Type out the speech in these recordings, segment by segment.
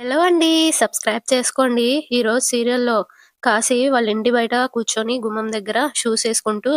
Hello అండి. Subscribe చేసుకోండి. ఈరోజు సీరియల్‌లో కాశీ వాళ్ళ ఇంటి బయట కూర్చొని గుమ్మం దగ్గర షూస్ ఏసుకుంటూ,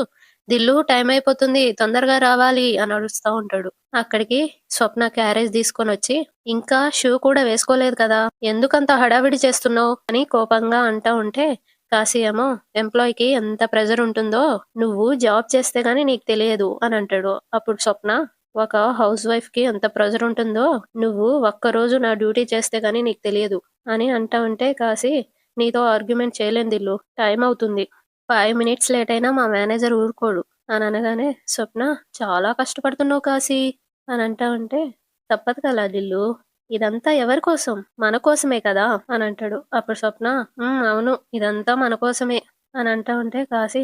"దిల్లు టైం అయిపోతుంది. తొందరగా రావాలి" అని అరుస్తా ఉంటాడు. అక్కడికి స్వప్న క్యారేజ్ తీసుకొనొచ్చి, "ఇంకా షూ కూడా వేసుకోలేదు కదా! ఎందుకంత హడావిడి చేస్తున్నావు?" అని కోపంగా అంటా ఉంటే, కాశీ ఏమో, "ఎంప్లాయ్‌కి ఎంత ప్రెషర్ ఉంటుందో నువ్వు జాబ్ చేస్తే గాని నీకు తెలియదు" అని అంటాడు. అప్పుడు స్వప్న, "ఒక హౌస్ వైఫ్‌కి ఎంత ప్రెషర్ ఉంటుందో నువ్వు ఒక్కరోజు నా డ్యూటీ చేస్తే గాని నీకు తెలియదు" అని అంటా ఉంటే కాసి, "నీతో ఆర్గ్యుమెంట్ చేయలేను దిల్లు. టైం అవుతుంది. 5 మినిట్స్ లేట్ అయినా మా మేనేజర్ ఊరుకోడు" అని అనగానే స్వప్న, "చాలా కష్టపడుతున్నావు కాశీ" అని అంటా ఉంటే, "తప్పదు కదా దిల్లు. ఇదంతా ఎవరి కోసం? మన కోసమే కదా" అని అంటాడు. అప్పుడు స్వప్న, అవును, ఇదంతా మన కోసమే" అని అంటా ఉంటే కాశీ,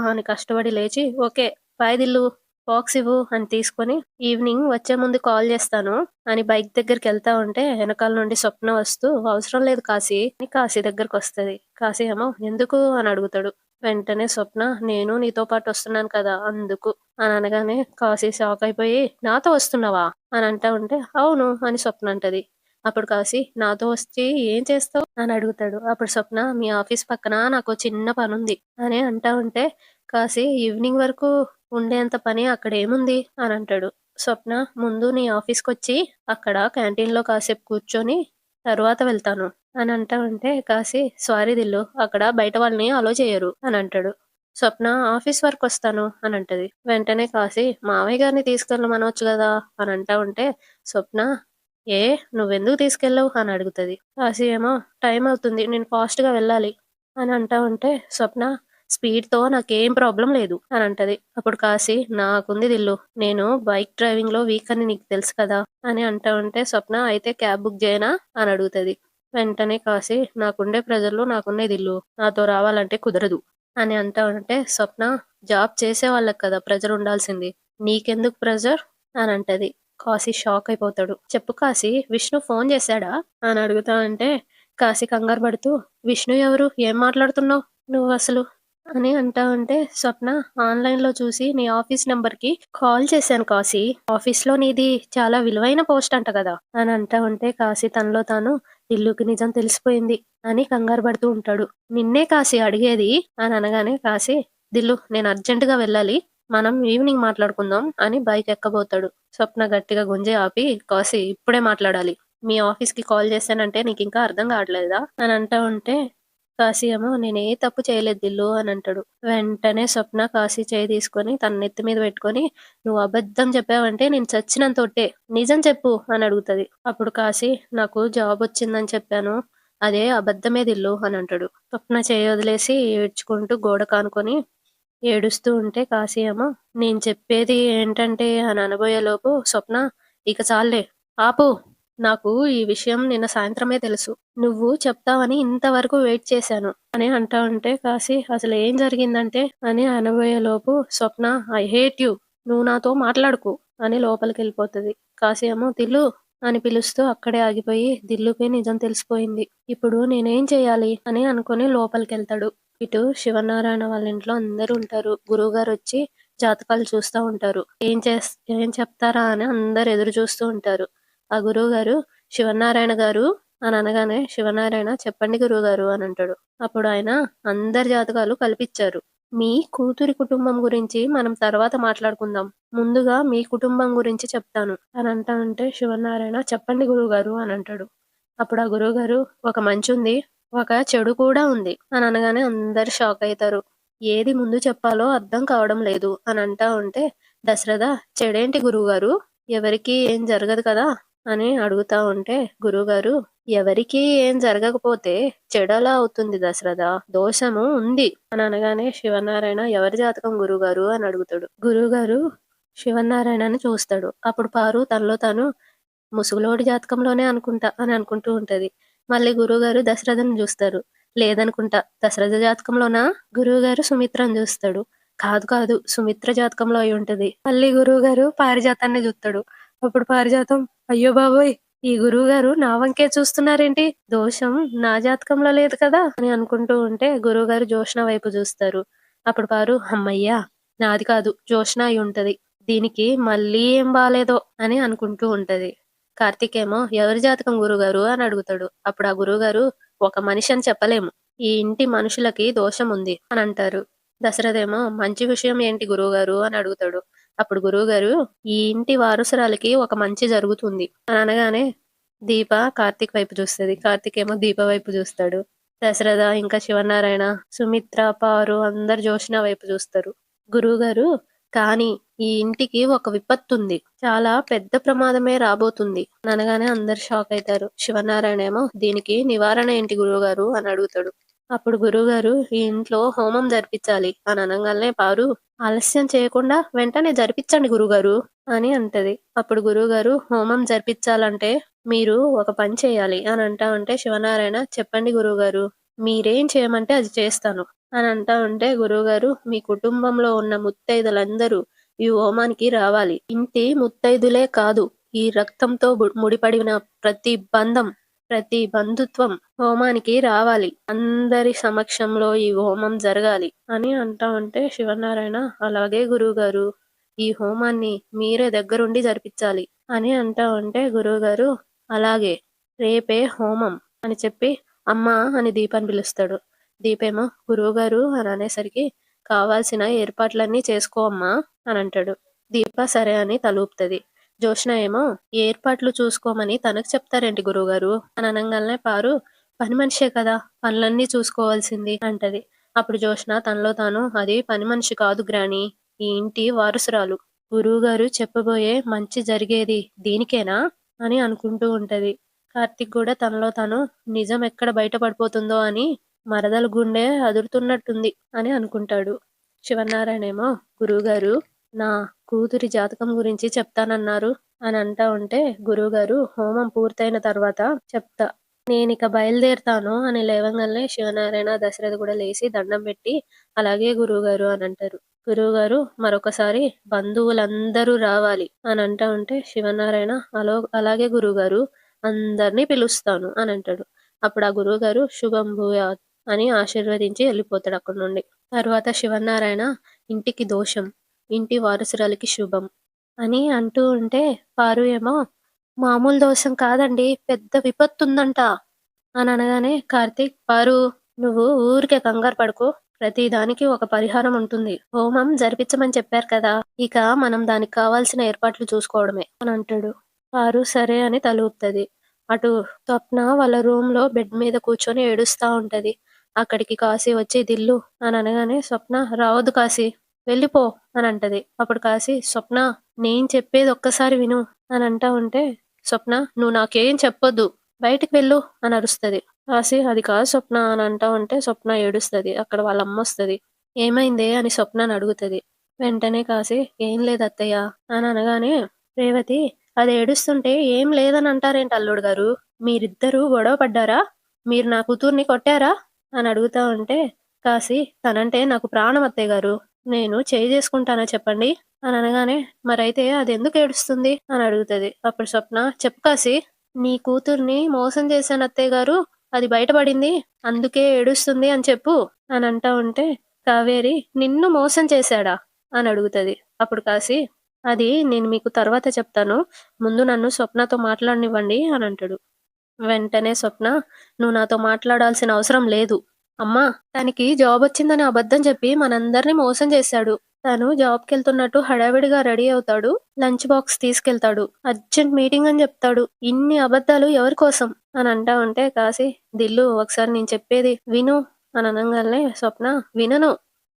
అని కష్టపడి లేచి, "ఓకే. బాయ్ దిల్లు. బాక్స్ ఇవ్వు" అని తీసుకొని, "ఈవినింగ్ వచ్చే ముందు కాల్ చేస్తాను" అని బైక్ దగ్గరికెళ్తా ఉంటే వెనకాల నుండి స్వప్న వస్తూ, "అవసరం లేదు కాశీ" అని కాశీ దగ్గరకొస్తది. కాశీ ఏమో, "ఎందుకు" అని అడుగుతాడు. వెంటనే స్వప్న, "నేను నీతో పాటు వస్తున్నాను కదా అందుకు" అని అనగానే కాశీ షాక్ అయిపోయి, "నాతో వస్తున్నావా?" అని అంటా ఉంటే, "అవును" అని స్వప్న అంటది. అప్పుడు కాశీ, "నాతో వచ్చి ఏం చేస్తావు" అని అడుగుతాడు. అప్పుడు స్వప్న, "మీ ఆఫీస్ పక్కన నాకో చిన్న పనుంది" అని అంటా ఉంటే కాశీ, "ఈవినింగ్ వరకు ఉండేంత పని అక్కడేముంది" అని అంటాడు. స్వప్న, "ముందు నీ ఆఫీస్‌కొచ్చి అక్కడ క్యాంటీన్‌లో కాసేపు కూర్చొని తరువాత వెళ్తాను" అని అంటా ఉంటే కాశీ, "సారీ దిల్లు, అక్కడ బయట వాళ్ళని అలో చేయరు" అని అంటాడు. స్వప్న, "ఆఫీస్ వరకొస్తాను" అని అంటది. వెంటనే కాశీ, "మావయ్య గారిని తీసుకెళ్ళమనొచ్చు గదా" అని అంటా ఉంటే స్వప్న, "ఏ నువ్వెందుకు తీసుకెళ్ళవు" అని అడుగుతది. కాశీ ఏమో, "టైం అవుతుంది. నేను ఫాస్ట్‌గా వెళ్ళాలి" అని అంటా ఉంటే స్వప్న, "స్పీడ్‌తో నాకేం ప్రాబ్లమ్ లేదు" అని అంటది. అప్పుడు కాశీ, "నాకుంది దిల్లు. నేను బైక్ డ్రైవింగ్‌లో వీక్ అని నీకు తెలుసు కదా" అని అంటా ఉంటే స్వప్న, "అయితే క్యాబ్ బుక్ చేయనా" అని అడుగుతది. వెంటనే కాశీ, "నాకుండే ప్రెషర్‌లు నాకున్నాయి దిల్లు. నాతో రావాలంటే కుదరదు" అని అంటా ఉంటే స్వప్న, "జాబ్ చేసే వాళ్ళకి కదా ప్రెషర్ ఉండాల్సింది. నీకెందుకు ప్రెషర్" అని అంటది. కాశీ షాక్ అయిపోతాడు. "చెప్పు కాశీ, విష్ణు ఫోన్ చేశాడా" అని అడుగుతా ఉంటే కాశీ కంగారు పడుతూ, "విష్ణు ఎవరు? ఏం మాట్లాడుతున్నావు నువ్వసలు" అని అంటా ఉంటే స్వప్న, "ఆన్‌లైన్‌లో చూసి నీ ఆఫీస్ నంబర్‌కి కాల్ చేశాను కాశీ. ఆఫీస్‌లో నీది చాలా విలువైన పోస్ట్ అంట కదా" అని అంటా ఉంటే కాశీ తనలో తాను, "దిల్లుకి నిజం తెలిసిపోయింది" అని కంగారు పడుతూ ఉంటాడు. "నిన్నే కాశీ అడిగేది" అని అనగానే కాశీ, "దిల్లు, నేను అర్జెంట్‌గా వెళ్ళాలి. మనం ఈవినింగ్ మాట్లాడుకుందాం" అని బైక్ ఎక్కబోతాడు. స్వప్న గట్టిగా గుంజి ఆపి, "కాశీ, ఇప్పుడే మాట్లాడాలి. మీ ఆఫీస్‌కి కాల్ చేశానంటే నీకింకా అర్థం కావట్లేదా" అని అంటా ఉంటే కాశీ ఏమో, "నేనే తప్పు చేయలేదు దిల్లు" అని అంటాడు. వెంటనే స్వప్న కాశీ చెయ్యి తీసుకొని తన నెత్తి మీద పెట్టుకొని, "నువ్వు అబద్ధం చెప్పావంటే నేను చచ్చినంత ఒట్టే. నిజం చెప్పు" అని అడుగుతది. అప్పుడు కాశీ, "నాకు జాబ్ వచ్చిందని చెప్పాను. అదే అబద్ధమే దిల్లు" అని అంటాడు. స్వప్న చెయ్యి వదిలేసి ఏడ్చుకుంటూ గోడకు ఆనుకొని ఏడుస్తూ ఉంటే కాశీ ఏమో, "నేను చెప్పేది ఏంటంటే" అని అనబోయేలోపు స్వప్న, "ఇక చాల్లే, ఆపు. నాకు ఈ విషయం నిన్న సాయంత్రమే తెలుసు. నువ్వు చెప్తావని ఇంతవరకు వెయిట్ చేశాను" అని అంటా ఉంటే కాశీ, "అసలేం జరిగిందంటే" అని అనబోయేలోపు స్వప్న, "ఐ హేట్ యూ. నువ్వు నాతో మాట్లాడకు" అని లోపలికెళ్ళిపోతది. కాశీ ఏమో, "దిల్లు" అని పిలుస్తూ అక్కడే ఆగిపోయి, దిల్లుకి నిజం తెలిసిపోయింది. ఇప్పుడు నేనేం చేయాలి అని అనుకుని లోపలికెళ్తాడు. ఇటు శివనారాయణ వాళ్ళ ఇంట్లో అందరూ ఉంటారు. గురువుగారొచ్చి జాతకాలు చూస్తా ఉంటారు. ఏం చెప్తారా అని అందరూ ఎదురు చూస్తూ ఉంటారు. ఆ గురువుగారు, "శివనారాయణ గారు" అని అనగానే శివనారాయణ, "చెప్పండి గురువుగారు" అని అంటాడు. అప్పుడు ఆయన, "అందరి జాతకాలు కలిపిచ్చారు. మీ కూతురి కుటుంబం గురించి మనం తర్వాత మాట్లాడుకుందాం. ముందుగా మీ కుటుంబం గురించి చెప్తాను" అని అంటా ఉంటే శివనారాయణ, "చెప్పండి గురువుగారు" అని అంటాడు. అప్పుడు ఆ గురువుగారు, "ఒక మంచుంది, ఒక చెడు కూడా ఉంది" అని అనగానే అందరూ షాక్ అయితారు. ఏది ముందు చెప్పాలో అర్థం కావడం లేదు అని అంటా ఉంటే దశరథ, "చెడేంటి గురువుగారు? ఎవరికీ ఏం జరగదు కదా" అని అడుగుతా ఉంటే గురువుగారు, "ఎవరికీ ఏం జరగకపోతే చెడెలా అవుతుంది దశరథ? దోషము ఉంది" అని అనగానే శివనారాయణ, "ఎవరి జాతకం గురువుగారు" అని అడుగుతాడు. గురువుగారు శివనారాయణని చూస్తాడు. అప్పుడు పారు తనలో తాను, "ముసలోడి జాతకంలోనే అనుకుంటా" అని అనుకుంటూ ఉంటది. మళ్ళీ గురువుగారు దశరథని జూస్తారు. "లేదనుకుంటా. దశరథ జాతకంలోనా?" గురువుగారు సుమిత్రని జూస్తాడు. "కాదు కాదు. సుమిత్ర జాతకంలో అయ్యుంటది." మళ్ళీ గురువుగారు పారిజాతాన్ని జూత్తడు. అప్పుడు పారిజాతం, "అయ్యో బాబోయ్! ఈ గురువుగారు నా వంకే చూస్తున్నారేంటి? దోషం నా జాతకంలో లేదు కదా" అని అనుకుంటూ ఉంటే గురువుగారు జ్యోష్న వైపు జూస్తారు. అప్పుడు పారు, "హమ్మయ్య! నాది కాదు, జ్యోష్న అయ్యుంటది. దీనికి మళ్ళీ ఏం బాలేదో" అని అనుకుంటూ ఉంటది. కార్తీక్ ఏమో ఎవరి జాతకం గురుగారు అని అడుగుతాడు. అప్పుడు ఆ గురువుగారు ఒక మనిషి అని చెప్పలేము. ఈ ఇంటి మనుషులకి దోషం ఉంది అని అంటారు. దశరథేమో మంచి విషయం ఏంటి గురువుగారు అని అడుగుతాడు. అప్పుడు గురువుగారు ఈ ఇంటి వారసురాలికి ఒక మంచి జరుగుతుంది అని అనగానే దీప కార్తీక్ వైపు చూస్తది. కార్తీక్ ఏమో దీప వైపు చూస్తాడు. దశరథ ఇంకా శివనారాయణ, సుమిత్ర, పారు అందరు జోష్న వైపు చూస్తారు. గురువుగారు కానీ ఈ ఇంటికి ఒక విపత్తుంది. చాలా పెద్ద ప్రమాదమే రాబోతుంది అని అనగానే అందరు షాక్ అయితారు. శివనారాయణ ఏమో దీనికి నివారణ ఏంటి గురువుగారు అని అడుగుతాడు. అప్పుడు గురువుగారు ఈ ఇంట్లో హోమం జరిపించాలి అని అనగానే పారు ఆలస్యం చేయకుండా వెంటనే జరిపించండి గురుగారు అని అంటది. అప్పుడు గురువుగారు హోమం జరిపించాలంటే మీరు ఒక పని చేయాలి అని అంటా ఉంటే శివనారాయణ చెప్పండి గురువుగారు మీరేం చేయమంటే అది చేస్తాను అని అంటా ఉంటే గురువుగారు మీ కుటుంబంలో ఉన్న ముత్తైదులందరూ ఈ హోమానికి రావాలి. ఇంటి ముత్తైదులే కాదు ఈ రక్తంతో ముడిపడిన ప్రతి బంధం ప్రతి బంధుత్వం హోమానికి రావాలి. అందరి సమక్షంలో ఈ హోమం జరగాలి అని అంటా ఉంటే శివనారాయణ అలాగే గురువుగారు ఈ హోమాన్ని మీరే దగ్గరుండి జరిపించాలి అని అంటా ఉంటే గురువుగారు అలాగే రేపే హోమం అని చెప్పి అమ్మ అని దీపాన్ని పిలుస్తాడు. దీపేమో గురువుగారు అని అనేసరికి కావాల్సిన ఏర్పాట్లన్నీ చేసుకో అమ్మా అని అంటాడు. దీప సరే అని తలూపుతుంది. జోష్న ఏమో ఏర్పాట్లు చూసుకోమని తనకు చెప్తారేంటి గురువుగారు అని అనగానే పారు పని మనిషే కదా పనులన్నీ చూసుకోవాల్సింది అంటది. అప్పుడు జోష్న తనలో తాను అది పని మనిషి కాదు గ్రాని ఈ ఇంటి వారసురాలు. గురువుగారు చెప్పబోయే మంచి జరిగేది దీనికేనా అని అనుకుంటూ ఉంటది. కార్తీక్ కూడా తనలో తాను నిజం ఎక్కడ బయటపడిపోతుందో అని మరదల గుండె అదురుతున్నట్టుంది అని అనుకుంటాడు. శివనారాయణ ఏమో గురువుగారు నా కూతురి జాతకం గురించి చెప్తానన్నారు అని అంటా ఉంటే గురువుగారు హోమం పూర్తయిన తర్వాత చెప్తా నేనిక బయలుదేరుతాను అని లేవంగానే శివనారాయణ దశరథ కూడా లేచి దండం పెట్టి అలాగే గురువుగారు అని అంటారు. గురువుగారు మరొకసారి బంధువులందరూ రావాలి అని అంటా ఉంటే శివనారాయణ అలాగే గురువుగారు అందరినీ పిలుస్తాను అని అంటాడు. అప్పుడు ఆ గురువుగారు శుభం భూయాత్ అని ఆశీర్వదించి వెళ్ళిపోతాడు అక్కడి నుండి. తర్వాత శివనారాయణ ఇంటికి దోషం ఇంటి వారసురాలికి శుభం అని అంటూ ఉంటే పారు ఏమో మామూలు దోషం కాదండి పెద్ద విపత్తు ఉందంట అని అనగానే కార్తీక్ పారు నువ్వు ఊరికే కంగారు పడుకో ప్రతి దానికి ఒక పరిహారం ఉంటుంది. హోమం జరిపించమని చెప్పారు కదా ఇక మనం దానికి కావాల్సిన ఏర్పాట్లు చూసుకోవడమే అని అంటాడు. పారు సరే అని తలూపుతుంది. అటు స్వప్న వాళ్ళ రూమ్ లో బెడ్ మీద కూర్చొని ఏడుస్తా ఉంటది. అక్కడికి కాశీ వచ్చి దిల్లు అని అనగానే స్వప్న రావద్దు కాశీ వెళ్ళిపో అని అంటది. అప్పుడు కాశీ స్వప్న నేను చెప్పేది ఒక్కసారి విను అని అంటా ఉంటే స్వప్న నువ్వు నాకేం చెప్పొద్దు బయటికి వెళ్ళు అని అరుస్తుంది. కాశీ అది కాదు స్వప్న అని అంటా ఉంటే స్వప్న ఏడుస్తుంది. అక్కడ వాళ్ళ అమ్మ వస్తుంది. ఏమైందే అని స్వప్నని అడుగుతుంది. వెంటనే కాశీ ఏం లేదు అత్తయ్య అని అనగానే రేవతి అది ఏడుస్తుంటే ఏం లేదని అంటారేంటి అల్లుడు గారు మీరిద్దరూ గొడవ పడ్డారా మీరు నా కూతుర్ని కొట్టారా అని అడుగుతా ఉంటే కాశీ తనంటే నాకు ప్రాణం అత్తయ్య గారు నేను చేయి చేసుకుంటానా చెప్పండి అని అనగానే మరైతే అది ఎందుకు ఏడుస్తుంది అని అడుగుతుంది. అప్పుడు స్వప్న చెప్పు కాశీ నీ కూతుర్ని మోసం చేశాను అత్తయ్య గారు అది బయటపడింది అందుకే ఏడుస్తుంది అని చెప్పు అని అంటా ఉంటే కావేరి నిన్ను మోసం చేశాడా అని అడుగుతుంది. అప్పుడు కాశీ అది నేను మీకు తర్వాత చెప్తాను ముందు నన్ను స్వప్నతో మాట్లాడనివ్వండి అని అంటాడు. వెంటనే స్వప్న నువ్వు నాతో మాట్లాడాల్సిన అవసరం లేదు అమ్మా తనకి జాబ్ వచ్చిందని అబద్ధం చెప్పి మనందరినీ మోసం చేశాడు. తను జాబ్కి వెళ్తున్నట్టు హడావిడిగా రెడీ అవుతాడు. లంచ్ బాక్స్ తీసుకెళ్తాడు. అర్జెంట్ మీటింగ్ అని చెప్తాడు. ఇన్ని అబద్ధాలు ఎవరి కోసం అని అంటా ఉంటే కాశీ దిల్లు ఒకసారి నేను చెప్పేది విను అని అనగానే స్వప్న వినను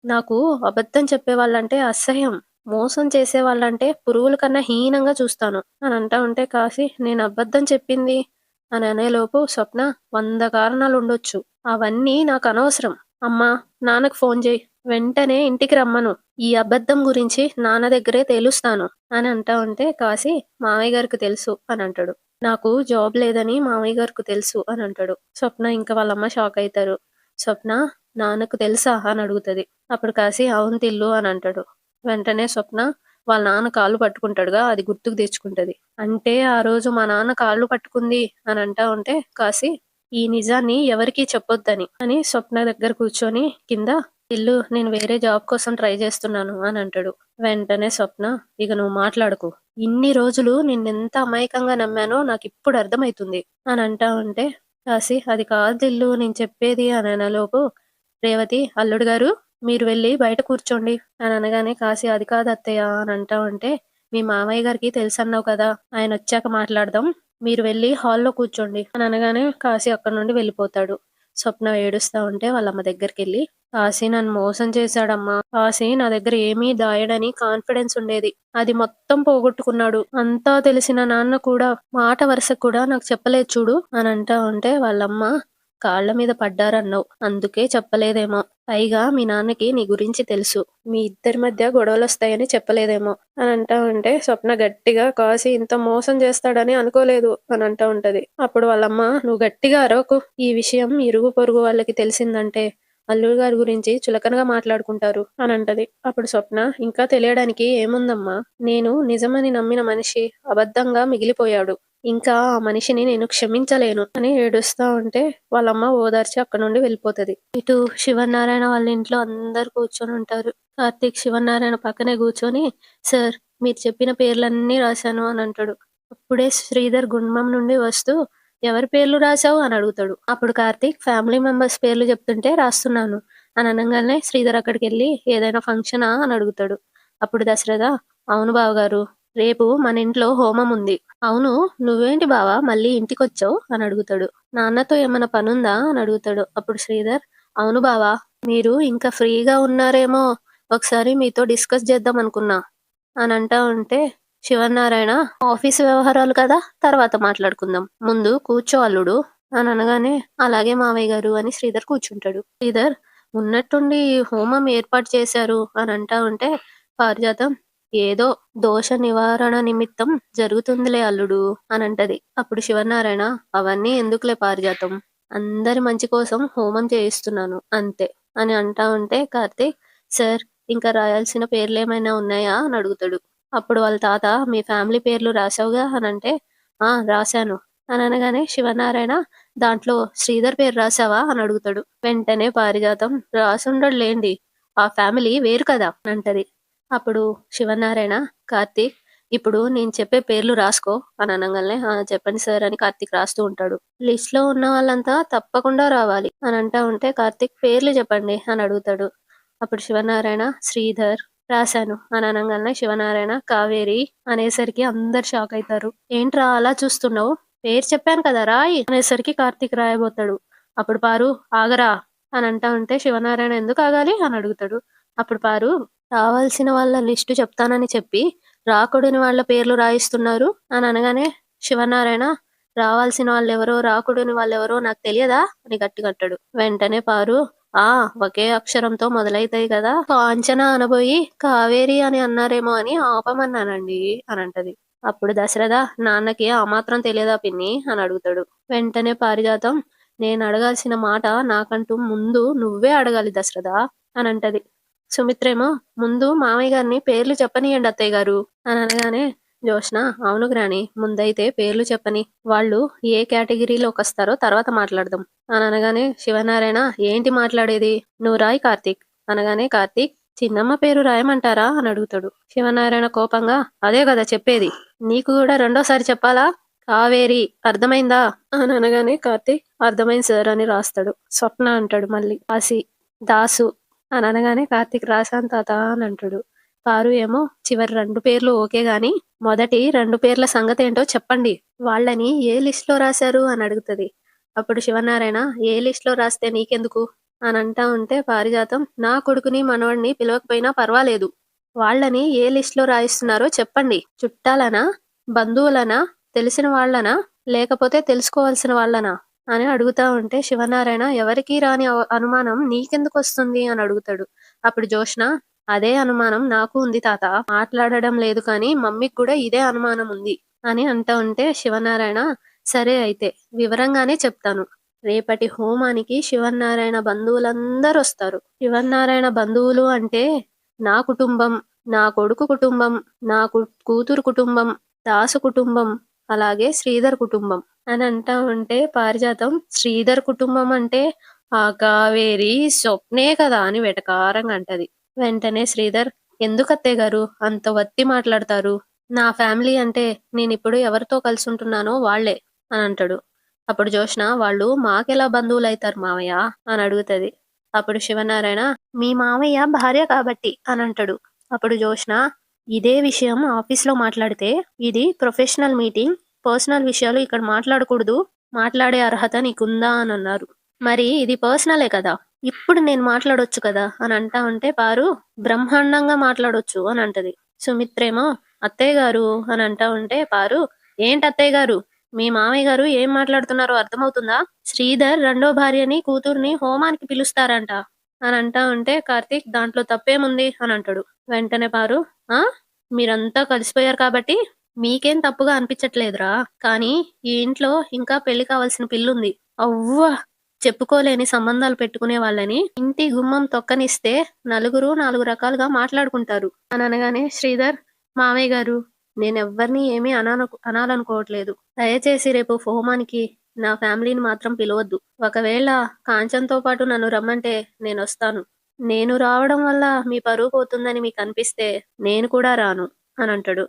నాకు అబద్ధం చెప్పే వాళ్ళంటే అసహ్యం మోసం చేసే వాళ్ళంటే పురుగుల కన్నా హీనంగా చూస్తాను అని అంటా ఉంటే కాశీ నేను అబద్ధం చెప్పింది అని అనేలోపు స్వప్న 100 కారణాలు ఉండొచ్చు అవన్నీ నాకు అనవసరం అమ్మా నాన్నకు ఫోన్ చేయి వెంటనే ఇంటికి రమ్మను ఈ అబద్ధం గురించి నాన్న దగ్గరే తేలుస్తాను అని అంటా ఉంటే కాశీ మామయ్య గారికి తెలుసు అని అంటాడు. నాకు జాబ్ లేదని మామయ్య గారికి తెలుసు అని అంటాడు. స్వప్న ఇంకా వాళ్ళమ్మ షాక్ అవుతారు. స్వప్న నాన్నకు తెలుసా అని అడుగుతుంది. అప్పుడు కాశీ అవును తిల్లు అని అంటాడు. వెంటనే స్వప్న వాళ్ళ నాన్న కాళ్ళు పట్టుకుంటాడుగా అది గుర్తుకు తెచ్చుకుంటది. అంటే ఆ రోజు మా నాన్న కాళ్ళు పట్టుకుంది అని అంటా ఉంటే కాశీ ఈ నిజాన్ని ఎవరికీ చెప్పొద్దని అని స్వప్న దగ్గర కూర్చొని కింద ఇల్లు నేను వేరే జాబ్ కోసం ట్రై చేస్తున్నాను అని అంటాడు. వెంటనే స్వప్న ఇక నువ్వు మాట్లాడుకు ఇన్ని రోజులు నిన్నెంత అమాయకంగా నమ్మానో నాకిప్పుడు అర్థమైతుంది అని అంటా ఉంటే, కాశీ అది కాదు దిల్లు నేను చెప్పేది అని అనేలోపు రేవతి, అల్లుడు గారు మీరు వెళ్ళి బయట కూర్చోండి అని అనగానే కాశీ అది కాదు అత్తయ్య అని అంటా ఉంటే, మీ మామయ్య గారికి తెలుసన్నావు కదా! ఆయనొచ్చాక మాట్లాడదాం. మీరు వెళ్ళి హాల్‌లో కూర్చోండి అని అనగానే కాశీ అక్కడి నుండి వెళ్ళిపోతాడు. స్వప్న ఏడుస్తా ఉంటే వాళ్ళమ్మ దగ్గరికెళ్ళి, కాశీ నన్ను మోసం చేశాడమ్మా. కాశీ నా దగ్గర ఏమీ దాయడని కాన్ఫిడెన్స్ ఉండేది. అది మొత్తం పోగొట్టుకున్నాడు. అంతా తెలిసిన నాన్న కూడా మాట వరుసకు కూడా నాకు చెప్పలేదు చూడు అని అంటా ఉంటే వాళ్ళమ్మ, కాళ్ళ మీద పడ్డారన్నావు. అందుకే చెప్పలేదేమో. పైగా మీ నాన్నకి నీ గురించి తెలుసు. మీ ఇద్దరి మధ్య గొడవలొస్తాయని చెప్పలేదేమో అని అంటా ఉంటే స్వప్న గట్టిగా కాశీ ఇంత మోసం చేస్తాడని అనుకోలేదు అని అంటా ఉంటది. అప్పుడు వాళ్ళమ్మ, నువ్వు గట్టిగా అరవకు. ఈ విషయం ఇరుగు పొరుగు వాళ్ళకి తెలిసిందంటే అల్లుడు గారి గురించి చులకనగా మాట్లాడుకుంటారు అని అంటది. అప్పుడు స్వప్న, ఇంకా తెలియడానికి ఏముందమ్మా? నేను నిజమని నమ్మిన మనిషి అబద్ధంగా మిగిలిపోయాడు. ఇంకా ఆ మనిషిని నేను క్షమించలేను అని ఏడుస్తా ఉంటే వాళ్ళమ్మ ఓదార్చి అక్కడ నుండి వెళ్ళిపోతది. ఇటు శివనారాయణ వాళ్ళ ఇంట్లో అందరు కూర్చొని ఉంటారు. కార్తీక్ శివనారాయణ పక్కనే కూర్చొని, సార్ మీరు చెప్పిన పేర్లన్నీ రాశాను అని అంటాడు. అప్పుడే శ్రీధర్ గుమ్మం నుండి వస్తూ, ఎవరి పేర్లు రాసావు అని అడుగుతాడు. అప్పుడు కార్తీక్ ఫ్యామిలీ మెంబర్స్ పేర్లు చెప్తుంటే రాస్తున్నాను అని అనగానే శ్రీధర్ అక్కడికెళ్ళి, ఏదైనా ఫంక్షనా అని అడుగుతాడు. అప్పుడు దశరథ, అవును బావగారు, రేపు మన ఇంట్లో హోమం ఉంది. అవును, నువ్వేంటి బావా మళ్ళీ ఇంటికొచ్చావు అని అడుగుతాడు. నాన్నతో ఏమైనా పనుందా అని అడుగుతాడు. అప్పుడు శ్రీధర్, అవును బావా, మీరు ఇంకా ఫ్రీగా ఉన్నారేమో, ఒకసారి మీతో డిస్కస్ చేద్దాం అనుకున్నా అని అంటా ఉంటే శివనారాయణ, ఆఫీస్ వ్యవహారాలు కదా తర్వాత మాట్లాడుకుందాం. ముందు కూర్చో అల్లుడు అని అనగానే, అలాగే మావయ్య గారు అని శ్రీధర్ కూర్చుంటాడు. శ్రీధర్, ఉన్నట్టుండి హోమం ఏర్పాటు చేశారు అని అంటా ఉంటే పారిజాతం, ఏదో దోష నివారణ నిమిత్తం జరుగుతుందిలే అల్లుడు అని అంటది. అప్పుడు శివనారాయణ, అవన్నీ ఎందుకులే పారిజాతం, అందరి మంచి కోసం హోమం చేయిస్తున్నాను అంతే అని అంటా ఉంటే కార్తీక్, సార్ ఇంకా రాయాల్సిన పేర్లు ఏమైనా ఉన్నాయా అని అడుగుతాడు. అప్పుడు వాళ్ళ తాత, మీ ఫ్యామిలీ పేర్లు రాసావుగా అని అంటే, ఆ రాశాను అని అనగానే శివనారాయణ, దాంట్లో శ్రీధర్ పేరు రాసావా అని అడుగుతాడు. వెంటనే పారిజాతం, రాసుండడులేండి, ఆ ఫ్యామిలీ వేరు కదా అంటది. అప్పుడు శివనారాయణ, కార్తీక్ ఇప్పుడు నేను చెప్పే పేర్లు రాసుకో అని అనగానే, ఆ చెప్పండి సార్ అని కార్తీక్ రాస్తూ ఉంటాడు. లిస్ట్ లో ఉన్న వాళ్ళంతా తప్పకుండా రావాలి అని అంటా ఉంటే కార్తీక్, పేర్లు చెప్పండి అని అడుగుతాడు. అప్పుడు శివనారాయణ, శ్రీధర్ రాశాను అని అనగానే శివనారాయణ, కావేరి అనేసరికి అందరు షాక్ అవుతారు. ఏంట్రా అలా చూస్తున్నావు, పేరు చెప్పాను కదా రాయి అనేసరికి కార్తీక్ రాయబోతాడు. అప్పుడు పారు, ఆగరా అని అంటా ఉంటే శివనారాయణ, ఎందుకు ఆగాలి అని అడుగుతాడు. అప్పుడు పారు, రావాల్సిన వాళ్ళ లిస్టు చెప్తానని చెప్పి రాకూడని వాళ్ళ పేర్లు రాయిస్తున్నారు అని అనగానే శివనారాయణ, రావాల్సిన వాళ్ళెవరో రాకూడని వాళ్ళెవరో నాకు తెలియదా అని గట్టిగట్టాడు. వెంటనే పారు, ఆ ఒకే అక్షరంతో మొదలైతాయి కదా, కాంచన అనబోయి కావేరి అని అన్నారేమో అని ఆపమన్నానండి అని అంటది. అప్పుడు దశరథ, నాన్నకి ఆ మాత్రం తెలియదా పిన్ని అని అడుగుతాడు. వెంటనే పారిజాతం, నేను అడగాల్సిన మాట నాకంటూ ముందు నువ్వే అడగాలి దశరథ అని అంటది. సుమిత్రేమో, ముందు మామయ్య గారిని పేర్లు చెప్పనీయండి అత్తయ్య గారు అని అనగానే జోష్న, అవును గ్రాని, ముందైతే పేర్లు చెప్పని, వాళ్ళు ఏ కేటగిరీలోకి వస్తారో తర్వాత మాట్లాడదాం అని అనగానే శివనారాయణ, ఏంటి మాట్లాడేది, నువ్వు రాయి కార్తీక్ అనగానే కార్తీక్, చిన్నమ్మ పేరు రాయమంటారా అని అడుగుతాడు. శివనారాయణ కోపంగా, అదే కదా చెప్పేది, నీకు కూడా రెండోసారి చెప్పాలా, కావేరి అర్థమైందా అని అనగానే కార్తీక్, అర్థమైంది సార్ అని రాస్తాడు. స్వప్న అంటాడు మళ్ళీ, కాశీ, దాసు అని అనగానే కార్తీక్, రాశాను తాత అని అంటాడు. పారు ఏమో, చివరి 2 పేర్లు ఓకే గాని మొదటి 2 పేర్ల సంగతి ఏంటో చెప్పండి, వాళ్ళని ఏ లిస్ట్ లో రాశారు అని అడుగుతది. అప్పుడు శివనారాయణ, ఏ లిస్ట్ లో రాస్తే నీకెందుకు అని అంటా ఉంటే పారిజాతం, నా కొడుకుని మనవడిని పిలవకపోయినా పర్వాలేదు, వాళ్ళని ఏ లిస్ట్ లో రాయిస్తున్నారో చెప్పండి, చుట్టాలనా, బంధువులనా, తెలిసిన వాళ్ళనా, లేకపోతే తెలుసుకోవాల్సిన వాళ్ళనా అని అడుగుతా ఉంటే శివనారాయణ, ఎవరికీ రాని అనుమానం నీకెందుకు వస్తుంది అని అడుగుతాడు. అప్పుడు జోష్న, అదే అనుమానం నాకు ఉంది తాత, మాట్లాడడం లేదు కానీ మమ్మీకి కూడా ఇదే అనుమానం ఉంది అని అంటా ఉంటే శివనారాయణ, సరే అయితే వివరంగానే చెప్తాను, రేపటి హోమానికి శివనారాయణ బంధువులందరూ వస్తారు. శివనారాయణ బంధువులు అంటే నా కుటుంబం, నా కొడుకు కుటుంబం, నా కూతురు కుటుంబం, దాసు కుటుంబం, అలాగే శ్రీధర్ కుటుంబం అని అంటా ఉంటే పారిజాతం, శ్రీధర్ కుటుంబం అంటే ఆ కావేరి స్వప్నే కదా అని వెటకారంగా అంటది. వెంటనే శ్రీధర్, ఎందుకు అత్తయ్య గారు అంత వత్తి మాట్లాడతారు, నా ఫ్యామిలీ అంటే నేనిప్పుడు ఎవరితో కలిసుంటున్నానో వాళ్ళే అనంటాడు. అప్పుడు జోష్న వాళ్ళు మాకెలా బంధువులైతారు మావయ్య అని అడుగుతది. అప్పుడు శివనారాయణ మీ మావయ్య భార్య కాబట్టి అనంటాడు. అప్పుడు జోష్న ఇదే విషయం ఆఫీస్‌లో మాట్లాడితే ఇది ప్రొఫెషనల్ మీటింగ్. పర్సనల్ విషయాలు ఇక్కడ మాట్లాడకూడదు. మాట్లాడే అర్హత నీకుందా అనన్నారు. మరి ఇది పర్సనలే కదా! ఇప్పుడు నేను మాట్లాడొచ్చు కదా! అని అంటా ఉంటే పారు బ్రహ్మాండంగా మాట్లాడొచ్చు అని అంటది. సుమిత్రేమో అత్తయ్య గారు అని అంటా ఉంటే పారు ఏంటి అత్తయ్య గారు మీ మామయ్య గారు ఏం మాట్లాడుతున్నారో అర్థమవుతుందా? శ్రీధర్ రెండో భార్యని కూతుర్ని హోమానికి పిలుస్తారంట అని అంటా ఉంటే కార్తీక్ దాంట్లో తప్పేముంది అని అంటాడు. వెంటనే పారు ఆ మీరంతా కలిసిపోయారు కాబట్టి మీకేం తప్పుగా అనిపించట్లేదురా కానీ ఈ ఇంట్లో ఇంకా పెళ్లి కావాల్సిన పిల్లుంది. అవ్వ చెప్పుకోలేని సంబంధాలు పెట్టుకునే వాళ్ళని ఇంటి గుమ్మం తొక్కనిస్తే నలుగురు నాలుగు రకాలుగా మాట్లాడుకుంటారు అని అనగానే శ్రీధర్ మామయ్య గారు నేనెవ్వరిని ఏమీ అనాలనుకోవట్లేదు. దయచేసి రేపు హోమానికి నా ఫ్యామిలీని మాత్రం పిలవద్దు. ఒకవేళ కాంచన్‌తో పాటు నన్ను రమ్మంటే నేనొస్తాను. నేను రావడం వల్ల మీ పరువు పోతుందని మీకనిపిస్తే నేను కూడా రాను అనంటాడు.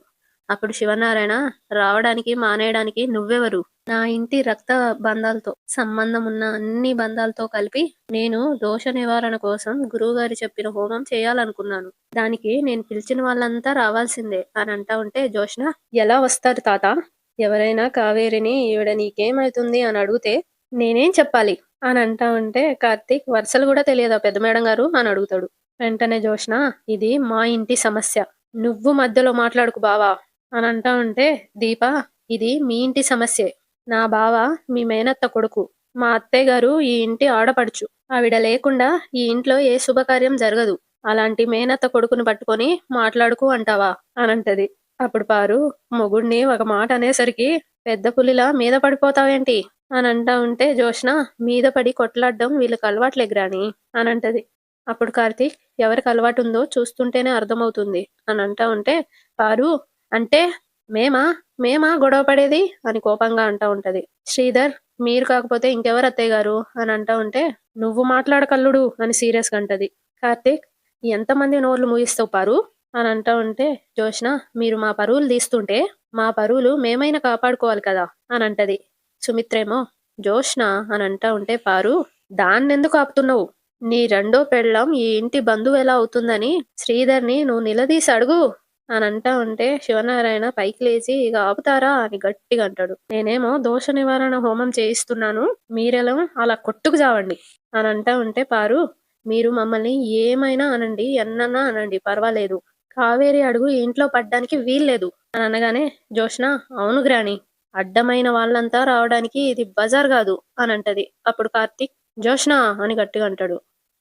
అప్పుడు శివనారాయణ రావడానికి, మానేయడానికి నువ్వెవరు? నా ఇంటి రక్త బంధాలతో సంబంధం ఉన్న అన్ని బంధాలతో కలిపి నేను దోష నివారణ కోసం గురువుగారు చెప్పిన హోమం చేయాలనుకున్నాను. దానికి నేను పిలిచిన వాళ్ళంతా రావాల్సిందే అని అంటా ఉంటే జోష్న ఎలా వస్తారు తాత? ఎవరైనా కావేరిని ఈవిడ నీకేమైతుంది అని అడిగితే నేనేం చెప్పాలి? అని అంటా ఉంటే కార్తీక్ వరుసలు కూడా తెలియదా పెద్ద మేడం గారు అని అడుగుతాడు. వెంటనే జోష్న ఇది మా ఇంటి సమస్య. నువ్వు మధ్యలో మాట్లాడుకు బావా అని అంటా ఉంటే దీప ఇది మీ ఇంటి సమస్యే. నా బావ మీ మేనత్త కొడుకు. మా అత్తయ్య గారు ఈ ఇంటి ఆడపడుచు. ఆవిడ లేకుండా ఈ ఇంట్లో ఏ శుభకార్యం జరగదు. అలాంటి మేనత్త కొడుకుని పట్టుకొని మాట్లాడుకు అంటావా అనంటది. అప్పుడు పారు మొగుడిని ఒక మాట అనేసరికి పెద్ద పులిలా మీద పడిపోతావేంటి అని అంటా ఉంటే జోష్న మీద పడి కొట్లాడడం వీళ్ళకి అలవాట్లే గ్రాని అనంటది. అప్పుడు కార్తీక్ ఎవరికి అలవాటు ఉందో చూస్తుంటేనే అర్థమవుతుంది అని అంటా ఉంటే పారు అంటే మేమా మేమా గొడవ పడేది అని కోపంగా అంటా ఉంటది. శ్రీధర్ మీరు కాకపోతే ఇంకెవరు అత్తయ్య గారు అని అంటా ఉంటే నువ్వు మాట్లాడకల్లుడు అని సీరియస్గా అంటది. కార్తీక్ ఎంతమంది నోర్లు మూయిస్తావు పారు అని అంటా ఉంటే జోష్న మీరు మా పరువులు తీస్తుంటే మా పరువులు మేమైనా కాపాడుకోవాలి కదా అని అంటది. సుమిత్రేమో జోష్న అని అంటా ఉంటే పారు దాన్నెందుకు ఆపుతున్నావు? నీ రెండో పెళ్ళాం ఈ ఇంటి బంధువు ఎలా అవుతుందని శ్రీధర్ని నువ్వు నిలదీసి అడుగు అని అంటా ఉంటే శివనారాయణ పైకి లేచి ఇక ఆపుతారా అని గట్టిగా అంటాడు. నేనేమో దోష నివారణ హోమం చేయిస్తున్నాను మీరెలా అలా కొట్టుకు చావండి అని అంటా ఉంటే పారు మీరు మమ్మల్ని ఏమైనా అనండి ఎన్నన్నా అనండి పర్వాలేదు. కావేరి అడుగు ఈ ఇంట్లో పడ్డానికి వీల్లేదు అని అనగానే జోష్న అవును గ్రాని అడ్డమైన వాళ్ళంతా రావడానికి ఇది బజార్ కాదు అని అంటది. అప్పుడు కార్తీక్ జోష్న అని గట్టిగా అంటాడు.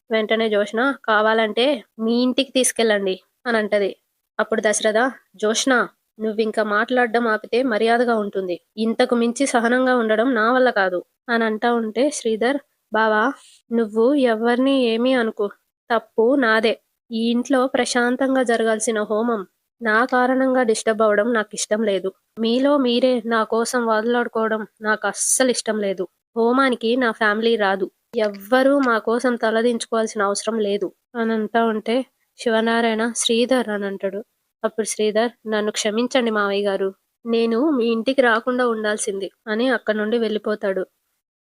వెంటనే జోష్న కావాలంటే మీ ఇంటికి తీసుకెళ్ళండి అని అంటది. అప్పుడు దశరథ జోష్న నువ్వింక మాట్లాడడం ఆపితే మర్యాదగా ఉంటుంది. ఇంతకు మించి సహనంగా ఉండడం నా వల్ల కాదు అని అంటా ఉంటే శ్రీధర్ బావా నువ్వు ఎవ్వరినీ ఏమీ అనుకో. తప్పు నాదే. ఈ ఇంట్లో ప్రశాంతంగా జరగాల్సిన హోమం నా కారణంగా డిస్టర్బ్ అవ్వడం నాకిష్టం లేదు. మీలో మీరే నా కోసం వాదులాడుకోవడం నాకు అస్సలు ఇష్టం లేదు. హోమానికి నా ఫ్యామిలీ రాదు. ఎవ్వరూ మా కోసం తలదించుకోవాల్సిన అవసరం లేదు అని అంటా ఉంటే శివనారాయణ శ్రీధర్ అని అంటాడు. అప్పుడు శ్రీధర్ నన్ను క్షమించండి మావయ్య గారు. నేను మీ ఇంటికి రాకుండా ఉండాల్సింది అని అక్కడి నుండి వెళ్ళిపోతాడు.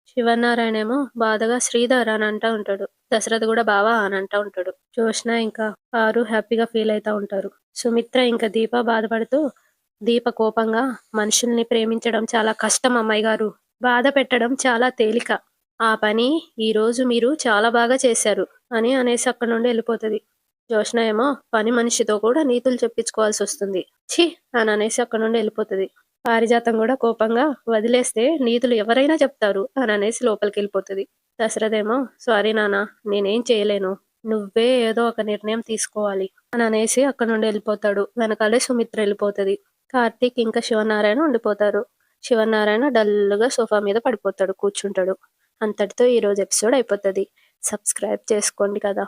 శివనారాయణ ఏమో బాధగా శ్రీధర్ అని అంటా ఉంటాడు. దశరథ్ కూడా బావా అని అంటా ఉంటాడు. జోష్న ఇంకా పారు హ్యాపీగా ఫీల్ అవుతా ఉంటారు. సుమిత్ర ఇంకా దీప బాధపడుతూ దీప కోపంగా మనుషుల్ని ప్రేమించడం చాలా కష్టం అమ్మాయి గారు. బాధ పెట్టడం చాలా తేలిక. ఆ పని ఈ రోజు మీరు చాలా బాగా చేశారు అని అనేసి అక్కడి నుండి వెళ్ళిపోతుంది. జోష్న ఏమో పని మనిషితో కూడా నీతులు చెప్పించుకోవాల్సి వస్తుంది. ఛీ అని అనేసి అక్కడి నుండి వెళ్ళిపోతుంది. పారిజాతం కూడా కోపంగా వదిలేస్తే నీతులు ఎవరైనా చెప్తారు అని అనేసి లోపలికి వెళ్ళిపోతుంది. దశరథేమో సారీ నాన్న నేనేం చేయలేను. నువ్వే ఏదో ఒక నిర్ణయం తీసుకోవాలి అని అనేసి అక్కడి నుండి వెళ్ళిపోతాడు. వెనకాలే సుమిత్ర వెళ్ళిపోతుంది. కార్తీక్ ఇంకా శివనారాయణ ఉండిపోతారు. శివనారాయణ డల్గా సోఫా మీద పడిపోతాడు, కూర్చుంటాడు. అంతటితో ఈరోజు ఎపిసోడ్ అయిపోతుంది. సబ్స్క్రైబ్ చేసుకోండి కదా.